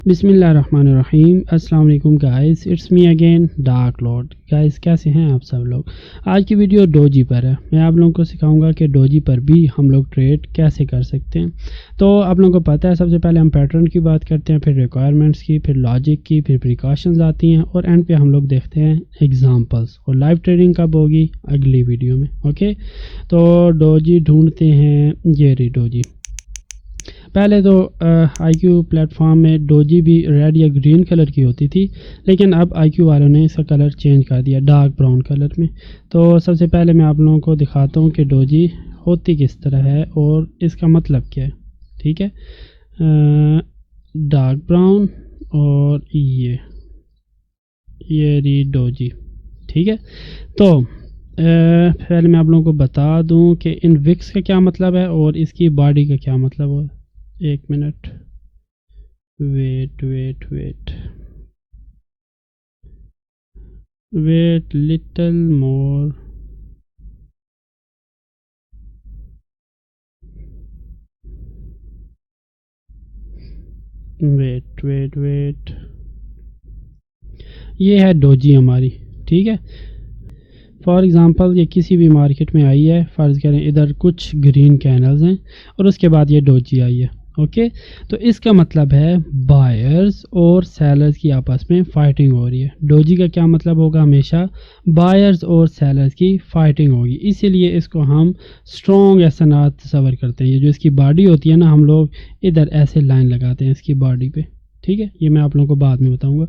बिस्मिल्लाहिर्रहमानिर्रहीम। अस्सलाम वालेकुम guys, it's me again dark Lord. Guys कैसे हैं आप सब लोग। आज की वीडियो डोजी पर है। मैं आप लोगों को सिखाऊंगा कि डोजी पर भी हम लोग ट्रेड कैसे कर सकते हैं। तो आप लोगों को पता है, सबसे पहले हम पैटर्न की बात करते हैं, फिर रिक्वायरमेंट्स की, फिर लॉजिक की, फिर प्रिकॉशंस आती हैं और एंड पे हम लोग देखते हैं एग्जांपल्स। और लाइव ट्रेडिंग कब होगी, अगली वीडियो में। ओके, तो डोजी ढूंढते हैं, ये रही डोजी। पहले तो IQ प्लेटफॉर्म में डोजी भी रेड या ग्रीन कलर की होती थी, लेकिन अब IQ वालों ने इसका कलर चेंज कर दिया डार्क ब्राउन कलर में। तो सबसे पहले मैं आप लोगों को दिखाता हूँ कि डोजी होती किस तरह है और इसका मतलब क्या है। ठीक है, डार्क ब्राउन और ये रही डोजी। ठीक है, तो पहले मैं आप लोगों को बता दूं कि इन विक्स का क्या मतलब है और इसकी बॉडी का क्या मतलब है। एक minute, wait little more. Wait, ये है डोजी हमारी। ठीक है, फॉर एग्ज़ाम्पल ये किसी भी मार्केट में आई है, फ़र्ज़ करें इधर कुछ ग्रीन कैनल्स हैं और उसके बाद ये डोजी आई है। ओके, तो इसका मतलब है बायर्स और सेलर्स की आपस में फाइटिंग हो रही है। डोजी का क्या मतलब होगा, हमेशा बायर्स और सेलर्स की फाइटिंग होगी, इसीलिए इसको हम स्ट्रॉन्ग एसएनआर तस्वर करते हैं। ये जो इसकी बॉडी होती है ना, हम लोग इधर ऐसे लाइन लगाते हैं इसकी बॉडी पे। ठीक है, ये मैं आप लोगों को बाद में बताऊंगा।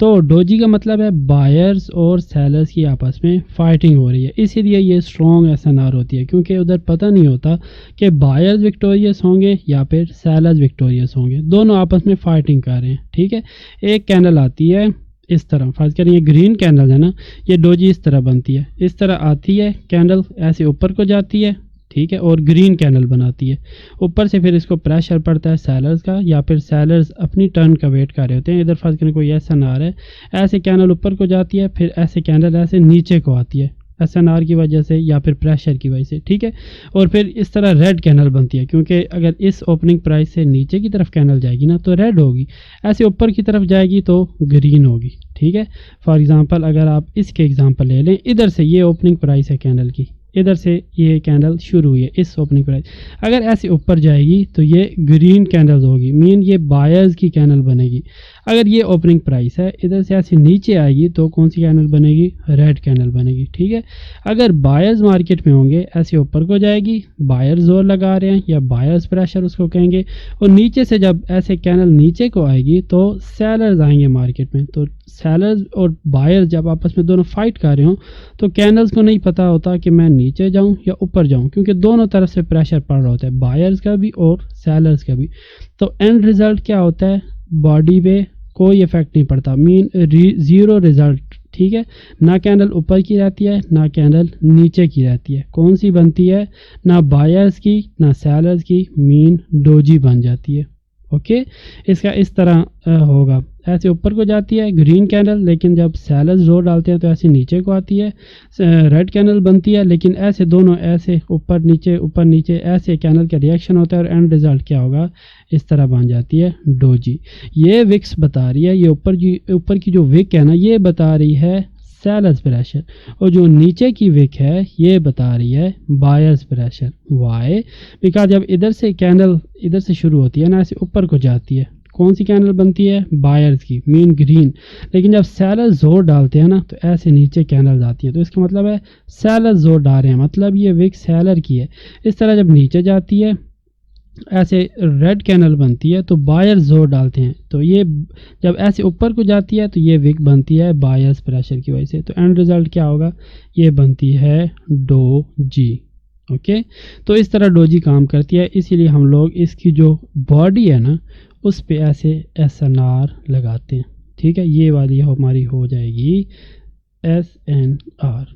तो डोजी का मतलब है बायर्स और सेलर्स की आपस में फाइटिंग हो रही है, इसीलिए ये स्ट्रॉन्ग एसएनआर होती है, क्योंकि उधर पता नहीं होता कि बायर्स विक्टोरियस होंगे या फिर सेलर्स विक्टोरियस होंगे, दोनों आपस में फाइटिंग कर रहे हैं। ठीक है, एक कैंडल आती है इस तरह, फर्ज करें ये ग्रीन कैंडल है ना, ये डोजी इस तरह बनती है, इस तरह आती है कैंडल, ऐसे ऊपर को जाती है। ठीक है, और ग्रीन कैंडल बनाती है ऊपर से, फिर इसको प्रेशर पड़ता है सेलर्स का, या फिर सेलर्स अपनी टर्न का वेट कर रहे होते हैं। इधर फर्ज करें कोई एसएनआर है, ऐसे कैंडल ऊपर को जाती है, फिर ऐसे कैंडल ऐसे नीचे को आती है एसएनआर की वजह से या फिर प्रेशर की वजह से। ठीक है, और फिर इस तरह रेड कैंडल बनती है, क्योंकि अगर इस ओपनिंग प्राइस से नीचे की तरफ कैंडल जाएगी ना तो रेड होगी, ऐसे ऊपर की तरफ जाएगी तो ग्रीन होगी। ठीक है, फॉर एग्जांपल अगर आप इसके एग्जांपल ले लें, इधर से ये ओपनिंग प्राइस है कैंडल की, इधर से ये कैंडल शुरू हुई है इस ओपनिंग प्राइस, अगर ऐसे ऊपर जाएगी तो ये ग्रीन कैंडल होगी, मीन ये बायर्स की कैंडल बनेगी। अगर ये ओपनिंग प्राइस है, इधर से ऐसे नीचे आएगी तो कौन सी कैंडल बनेगी, रेड कैंडल बनेगी। ठीक है, अगर बायर्स मार्केट में होंगे, ऐसे ऊपर को जाएगी, बायर्स जोर लगा रहे हैं या बायर्स प्रेशर उसको कहेंगे, और नीचे से जब ऐसे कैंडल नीचे को आएगी तो सेलर्स आएंगे मार्केट में। तो सेलर्स और बायर्स जब आपस में दोनों फाइट कर रहे हो तो कैंडल्स को नहीं पता होता कि मैं नीचे जाऊं या ऊपर जाऊं, क्योंकि दोनों तरफ से प्रेशर पड़ रहा होता है, बायर्स का भी और सेलर्स का भी। तो एंड रिजल्ट क्या होता है, बॉडी पे कोई इफेक्ट नहीं पड़ता, मीन जीरो रिजल्ट। ठीक है, ना कैंडल ऊपर की रहती है ना कैंडल नीचे की रहती है, कौन सी बनती है, ना बायर्स की ना सेलर्स की, मीन डोजी बन जाती है। ओके, इसका इस तरह होगा, ऐसे ऊपर को जाती है ग्रीन कैंडल, लेकिन जब सेलर्स जोर डालते हैं तो ऐसे नीचे को आती है, रेड कैंडल बनती है, लेकिन ऐसे दोनों ऐसे ऊपर नीचे ऐसे कैंडल का रिएक्शन होता है और एंड रिजल्ट क्या होगा, इस तरह बन जाती है डोजी। ये विक्स बता रही है, ये ऊपर की जो विक है ना, ये बता रही है सेलर्स प्रेशर, और जो नीचे की विक है ये बता रही है बायर्स प्रेशर। वाई, बिकॉज जब इधर से कैंडल इधर से शुरू होती है ना, ऐसे ऊपर को जाती है, कौन सी कैंडल बनती है, बायर्स की, मीन ग्रीन, लेकिन जब सेलर्स जोर डालते हैं ना तो ऐसे नीचे कैंडल आती है, तो इसका मतलब है सेलर्स जोर डाल रहे हैं, मतलब ये विक सेलर की है। इस तरह जब नीचे जाती है ऐसे रेड कैंडल बनती है तो बायर्स जोर डालते हैं, तो ये जब ऐसे ऊपर को जाती है तो ये विक बनती है बायर्स प्रेशर की वजह से। तो एंड रिजल्ट क्या होगा, ये बनती है डोजी। ओके, तो इस तरह डोजी काम करती है, इसीलिए हम लोग इसकी जो बॉडी है ना उस पे ऐसे एसएनआर लगाते हैं। ठीक है, ये वाली हमारी हो जाएगी एसएनआर।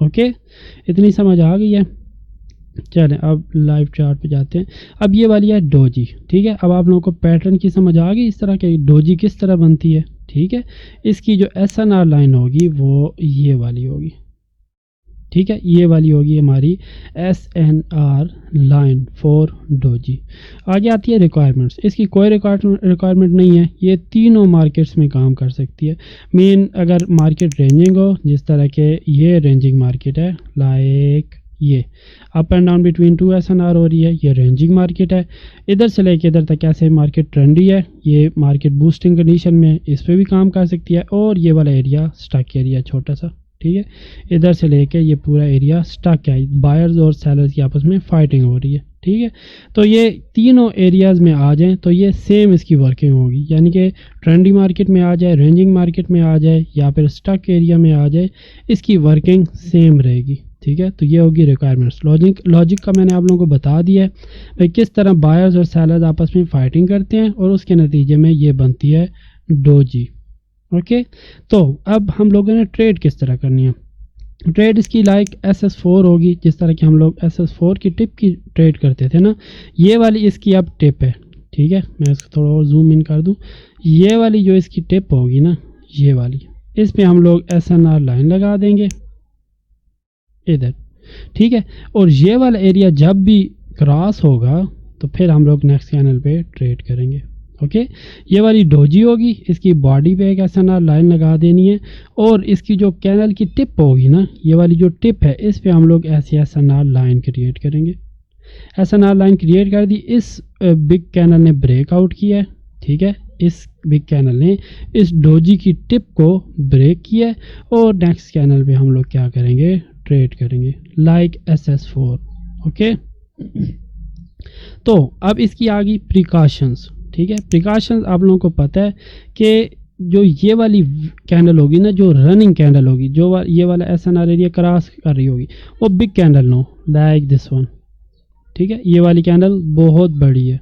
ओके, इतनी समझ आ गई है। चलें अब लाइव चार्ट पे जाते हैं। अब ये वाली है डोजी। ठीक है, अब आप लोगों को पैटर्न की समझ आ गई, इस तरह के डोजी किस तरह बनती है। ठीक है, इसकी जो एसएनआर लाइन होगी वो ये वाली होगी। ठीक है, ये वाली होगी हमारी SNR लाइन फॉर डोजी। आगे आती है रिक्वायरमेंट्स। इसकी कोई रिक्वायरमेंट नहीं है, ये तीनों मार्केट्स में काम कर सकती है। मेन अगर मार्केट रेंजिंग हो, जिस तरह के ये रेंजिंग मार्केट है, लाइक ये up and down between 2 SNR हो रही है, ये रेंजिंग मार्केट है। इधर से लेके इधर तक ऐसे मार्केट ट्रेंडी है, ये मार्केट बूस्टिंग कंडीशन में इस पर भी काम कर सकती है। और ये वाला एरिया स्टक एरिया छोटा सा, ठीक है, इधर से लेके ये पूरा एरिया स्टक है, बायर्स और सेलर्स की आपस में फाइटिंग हो रही है, ठीक है। तो ये तीनों एरियाज़ में आ जाएं तो ये सेम इसकी वर्किंग होगी, यानी कि ट्रेंडी मार्केट में आ जाए, रेंजिंग मार्केट में आ जाए या फिर स्टक एरिया में आ जाए, इसकी वर्किंग सेम रहेगी, ठीक है। तो ये होगी रिक्वायरमेंट्स। लॉजिक का मैंने आप लोगों को बता दिया है भाई किस तरह बायर्स और सेलर्स आपस में फाइटिंग करते हैं और उसके नतीजे में ये बनती है डोजी। ओके, तो अब हम लोगों ने ट्रेड किस तरह करनी है। ट्रेड इसकी लाइक SS4 होगी, जिस तरह की हम लोग SS4 की टिप की ट्रेड करते थे ना, ये वाली इसकी अब टिप है, ठीक है। मैं इसको थोड़ा और जूम इन कर दूं। ये वाली जो इसकी टिप होगी ना, ये वाली, इस पे हम लोग SNR लाइन लगा देंगे इधर, ठीक है। और ये वाला एरिया जब भी क्रॉस होगा तो फिर हम लोग नेक्स्ट कैनल पे ट्रेड करेंगे। ओके, ये वाली डोजी होगी, इसकी बॉडी पे एक SNR लाइन लगा देनी है और इसकी जो कैनल की टिप होगी ना, ये वाली जो टिप है, इस पे हम लोग ऐसी SNR लाइन क्रिएट करेंगे। SNR लाइन क्रिएट कर दी, इस बिग कैनल ने ब्रेकआउट किया है, ठीक है। इस बिग कैनल ने इस डोजी की टिप को ब्रेक किया है और नेक्स्ट कैनल पे हम लोग क्या करेंगे, ट्रेड करेंगे लाइक SS4। ओके, तो अब इसकी आ गई प्रिकॉशंस, ठीक है। प्रिकॉशंस आप लोगों को पता है कि जो ये वाली कैंडल होगी ना, जो रनिंग कैंडल होगी, जो ये वाला SNR एरिया क्रॉस कर रही होगी, वो big candle know like this one, ठीक है। ये वाली कैंडल बहुत बड़ी है,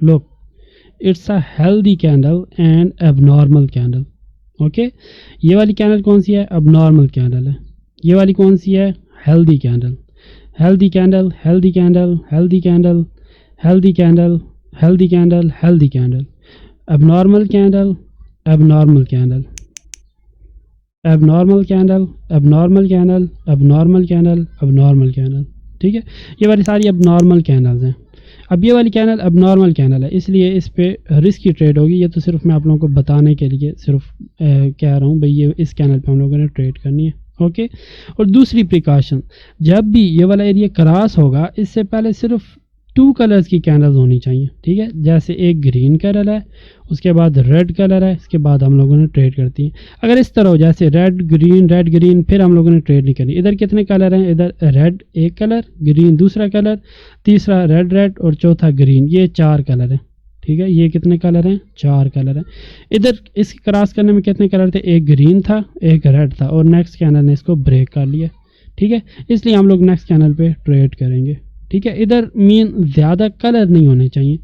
look it's a healthy candle and abnormal candle. Okay, ये वाली कैंडल कौन सी है, एबनॉर्मल कैंडल है। ये वाली कौन सी है, healthy candle. Healthy candle, healthy candle, healthy candle, healthy candle, healthy candle, healthy candle, abnormal candle, abnormal candle, abnormal candle, abnormal candle, abnormal candle, abnormal candle, ठीक है। ये वाली सारी एबनॉर्मल कैंडल्स हैं। अब ये वाली कैंडल एबनॉर्मल कैंडल है, इसलिए इस पे रिस्क की ट्रेड होगी। ये तो सिर्फ मैं आप लोगों को बताने के लिए सिर्फ कह रहा हूँ भाई ये इस कैंडल पे हम लोगों ने ट्रेड करनी है। ओके, और दूसरी प्रिकॉशन, जब भी ये वाला एरिया क्रॉस होगा, इससे पहले सिर्फ 2 कलर्स की कैंडल्स होनी चाहिए, ठीक है। जैसे एक ग्रीन कलर है, उसके बाद रेड कलर है, इसके बाद हम लोगों ने ट्रेड करती है। अगर इस तरह हो, जैसे रेड ग्रीन, फिर हम लोगों ने ट्रेड नहीं करनी। इधर कितने कलर हैं, इधर रेड एक कलर, ग्रीन दूसरा कलर, तीसरा रेड और चौथा ग्रीन, ये 4 कलर हैं, ठीक है। ये कितने कलर हैं, 4 कलर हैं। इधर इस क्रॉस करने में कितने कलर थे, एक ग्रीन था, एक रेड था, और नेक्स्ट कैनल ने इसको ब्रेक कर लिया, ठीक है। इसलिए हम लोग नेक्स्ट कैनल पे ट्रेड करेंगे, ठीक है। इधर मीन ज़्यादा कलर नहीं होने चाहिए,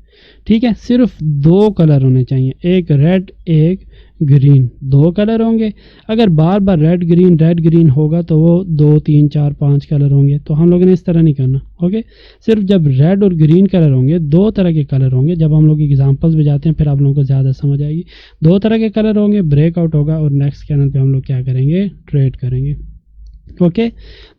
ठीक है, सिर्फ 2 कलर होने चाहिए, एक रेड एक ग्रीन, 2 कलर होंगे। अगर बार बार रेड ग्रीन होगा तो वो 2 3 4 5 कलर होंगे, तो हम लोगों ने इस तरह नहीं करना। ओके, सिर्फ जब रेड और ग्रीन कलर होंगे, 2 तरह के कलर होंगे। जब हम लोग एग्जांपल्स में जाते हैं फिर आप लोगों को ज़्यादा समझ आएगी। 2 तरह के कलर होंगे, ब्रेकआउट होगा और नेक्स्ट कैनल पे हम लोग क्या करेंगे, ट्रेड करेंगे। ओके,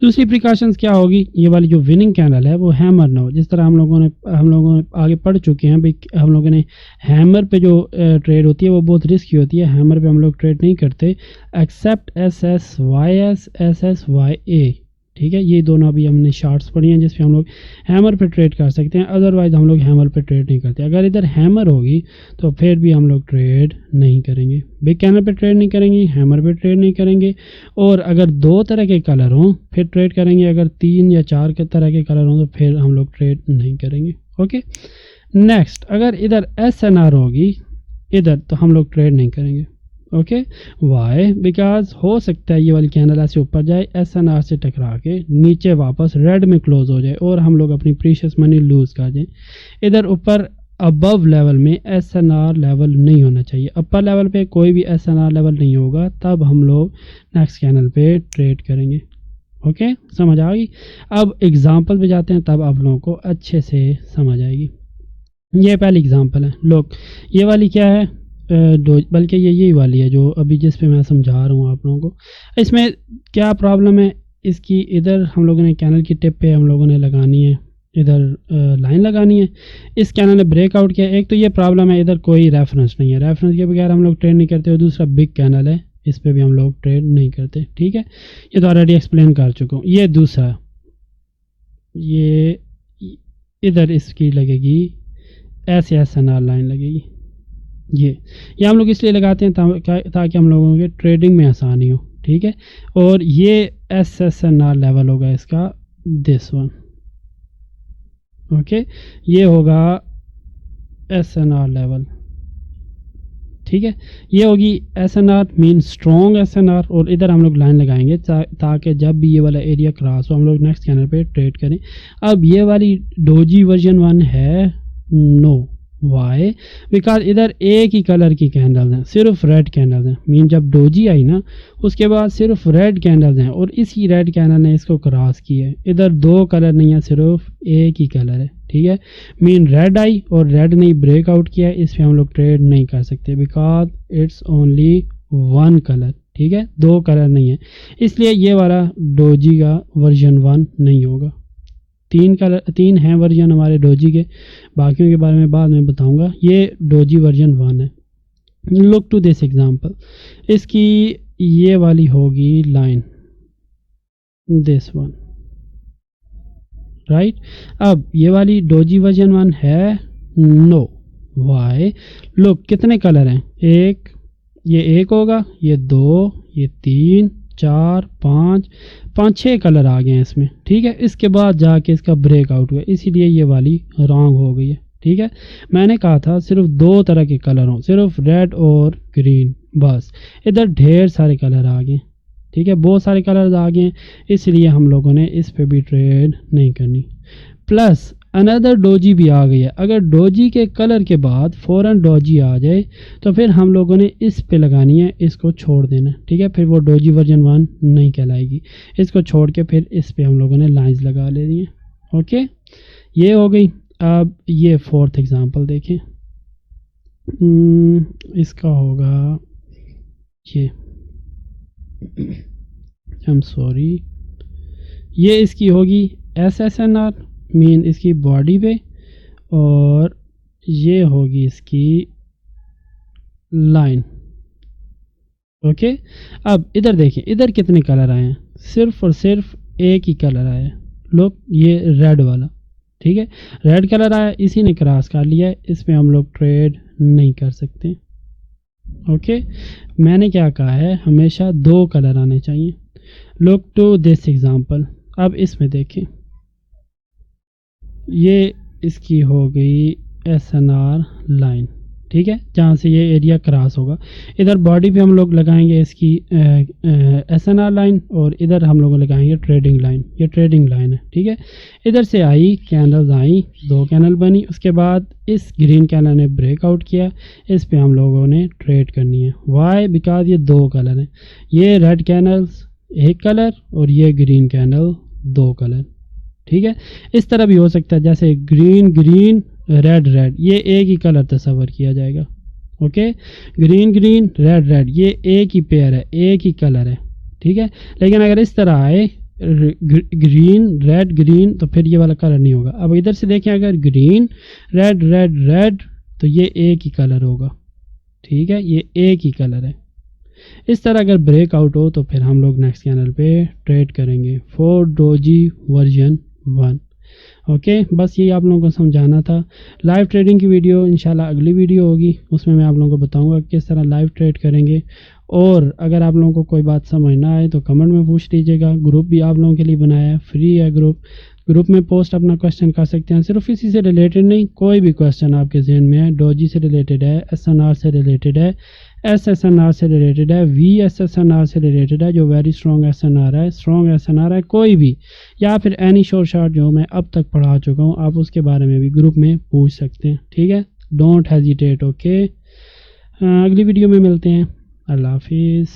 दूसरी प्रिकॉशंस क्या होगी, ये वाली जो विनिंग कैंडल है वो हैमर ना हो। जिस तरह हम लोगों ने आगे पढ़ चुके हैं भाई, हम लोगों ने हैमर पे जो ट्रेड होती है वो बहुत रिस्की होती है। हैमर पे हम लोग ट्रेड नहीं करते एक्सेप्ट SSYS SSYA, ठीक है। ये दोनों अभी हमने शार्ट्स पढ़ी हैं जिसपे हम लोग हैमर पे ट्रेड कर सकते हैं, अदरवाइज हम लोग हैमर पे ट्रेड नहीं करते। अगर इधर हैमर होगी तो फिर भी हम लोग ट्रेड नहीं करेंगे, बिग कैंडल पे ट्रेड नहीं करेंगे, हैमर पे ट्रेड नहीं करेंगे। और अगर 2 तरह के कलर हों फिर ट्रेड करेंगे, अगर 3 या 4 के तरह के कलर हों तो फिर हम लोग ट्रेड नहीं करेंगे। ओके, नेक्स्ट, अगर इधर SNR होगी इधर तो हम लोग ट्रेड नहीं करेंगे। ओके, वाई, बिकॉज हो सकता है ये वाली कैंडल ऐसे ऊपर जाए, SNR से टकरा के नीचे वापस रेड में क्लोज हो जाए और हम लोग अपनी प्रीशियस मनी लूज कर जाएं। इधर ऊपर अबव लेवल में SNR लेवल नहीं होना चाहिए, अपर लेवल पे कोई भी SNR लेवल नहीं होगा, तब हम लोग नेक्स्ट कैंडल पे ट्रेड करेंगे। ओके, समझ आ गई। अब एग्जांपल पे जाते हैं, तब आप लोगों को अच्छे से समझ आएगी। ये पहली एग्जांपल है, लोग ये वाली क्या है, बल्कि ये यही वाली है जो अभी जिस पे मैं समझा रहा हूँ आप लोगों को। इसमें क्या प्रॉब्लम है, इसकी इधर हम लोगों ने कैनल की टिप पे हम लोगों ने लगानी है, इधर लाइन लगानी है। इस कैनल ने ब्रेकआउट किया। एक तो ये प्रॉब्लम है, इधर कोई रेफरेंस नहीं है, रेफरेंस के बगैर हम लोग ट्रेड नहीं करते। और दूसरा बिग कैनल है, इस पे भी हम लोग ट्रेड नहीं करते। ठीक है, ये तो ऑलरेडी एक्सप्लेन कर चुका हूँ। ये दूसरा, ये इधर इसकी लगेगी ऐसे SNR लाइन लगेगी। ये हम लोग इसलिए लगाते हैं ताकि हम लोगों के ट्रेडिंग में आसानी हो। ठीक है, और ये SSNR लेवल होगा इसका, दिस वन। ओके, ये होगा SNR लेवल। ठीक है, ये होगी SNR मीन स्ट्रॉन्ग SNR। और इधर हम लोग लाइन लगाएंगे ताकि जब भी ये वाला एरिया क्रॉस हो हम लोग नेक्स्ट कैनल पे ट्रेड करें। अब ये वाली डोजी वर्जन 1 है, नो। वाई? बिकॉज इधर एक ही कलर की कैंडल्स हैं, सिर्फ रेड कैंडल्स हैं। मीन जब डोजी आई ना उसके बाद सिर्फ रेड कैंडल्स हैं, और इसी रेड कैंडल ने इसको क्रॉस किया है। इधर दो कलर नहीं है, सिर्फ एक ही कलर है। ठीक है, मीन रेड आई और रेड ने ब्रेकआउट किया, इस पे हम लोग ट्रेड नहीं कर सकते because it's only one colour. ठीक है, दो कलर नहीं है, इसलिए ये वाला डोजी का वर्जन 1 नहीं होगा। तीन हैं वर्जन हमारे डोजी के, बाकियों के बारे में बाद में बताऊंगा। ये डोजी वर्जन 1 है। लुक टू दिस एग्जांपल, इसकी ये वाली होगी लाइन, दिस वन, राइट। अब ये वाली डोजी वर्जन 1 है, नो। वाई? लुक कितने कलर हैं, एक, ये एक होगा, ये दो, ये 3 4 5 6 कलर आ गए हैं इसमें। ठीक है, इसके बाद जाके इसका ब्रेकआउट हुआ, इसीलिए ये वाली रॉन्ग हो गई है। ठीक है, मैंने कहा था सिर्फ दो तरह के कलर हों, सिर्फ रेड और ग्रीन, बस। इधर ढेर सारे कलर आ गए। ठीक है, बहुत सारे कलर्स आ गए, इसलिए हम लोगों ने इस पे भी ट्रेड नहीं करनी। प्लस अनदर डोजी भी आ गई है। अगर डोजी के कलर के बाद फ़ौरन डोजी आ जाए तो फिर हम लोगों ने इस पे लगानी है, इसको छोड़ देना। ठीक है, फिर वो डोजी वर्जन 1 नहीं कहलाएगी। इसको छोड़ के फिर इस पे हम लोगों ने लाइंस लगा लेनी है। ओके, ये हो गई। अब ये फोर्थ एग्जांपल देखें, इसका होगा ये, आई एम सॉरी, ये इसकी होगी SSNR मीन इसकी बॉडी पे, और ये होगी इसकी लाइन। ओके, अब इधर देखें, इधर कितने कलर आए हैं, सिर्फ और सिर्फ एक ही कलर आया है। लोग ये रेड वाला, ठीक है, रेड कलर आया, इसी ने क्रॉस कर लिया है, इसमें हम लोग ट्रेड नहीं कर सकते। ओके, मैंने क्या कहा है, हमेशा दो कलर आने चाहिए। लुक टू दिस एग्जांपल, अब इसमें देखें, ये इसकी हो गई SNR लाइन। ठीक है, जहाँ से ये एरिया क्रॉस होगा, इधर बॉडी पे हम लोग लगाएंगे इसकी SNR लाइन, और इधर हम लोग लगाएंगे ट्रेडिंग लाइन। ये ट्रेडिंग लाइन है। ठीक है, इधर से आई कैंडल्स आई, दो कैंडल बनी, उसके बाद इस ग्रीन कैंडल ने ब्रेकआउट किया, इस पे हम लोगों ने ट्रेड करनी है। वाई? बिकॉज ये दो कलर हैं, ये रेड कैंडल्स एक कलर और ये ग्रीन कैंडल दो कलर। ठीक है, इस तरह भी हो सकता है, जैसे ग्रीन ग्रीन रेड रेड, ये एक ही कलर तस्वर किया जाएगा। Okay, green green red red, ये एक ही पेयर है, एक ही कलर है। ठीक है, लेकिन अगर इस तरह आए ग्रीन रेड ग्रीन, तो फिर ये वाला कलर नहीं होगा। अब इधर से देखें, अगर ग्रीन रेड रेड रेड, तो ये एक ही कलर होगा। ठीक है, ये एक ही कलर है। इस तरह अगर ब्रेकआउट हो तो फिर हम लोग नेक्स्ट चैनल पे ट्रेड करेंगे फॉर डोजी वर्जन 1। ओके, बस यही आप लोगों को समझाना था। लाइव ट्रेडिंग की वीडियो इंशाल्लाह अगली वीडियो होगी, उसमें मैं आप लोगों को बताऊंगा किस तरह लाइव ट्रेड करेंगे। और अगर आप लोगों को कोई बात समझ ना आए तो कमेंट में पूछ लीजिएगा। ग्रुप भी आप लोगों के लिए बनाया है, फ्री है ग्रुप में पोस्ट अपना क्वेश्चन कर सकते हैं। सिर्फ इसी से रिलेटेड नहीं, कोई भी क्वेश्चन आपके जहन में है, डोजी से रिलेटेड है, SNR से रिलेटेड है, SSNR से रिलेटेड है, VSSNR से रिलेटेड है, जो वेरी स्ट्रॉन्ग SNR है, कोई भी, या फिर एनी शॉर्ट जो मैं अब तक पढ़ा चुका हूँ, आप उसके बारे में भी ग्रुप में पूछ सकते हैं। ठीक है, डोंट हेजिटेट। ओके, अगली वीडियो में मिलते हैं। अल्लाह हाफिज़।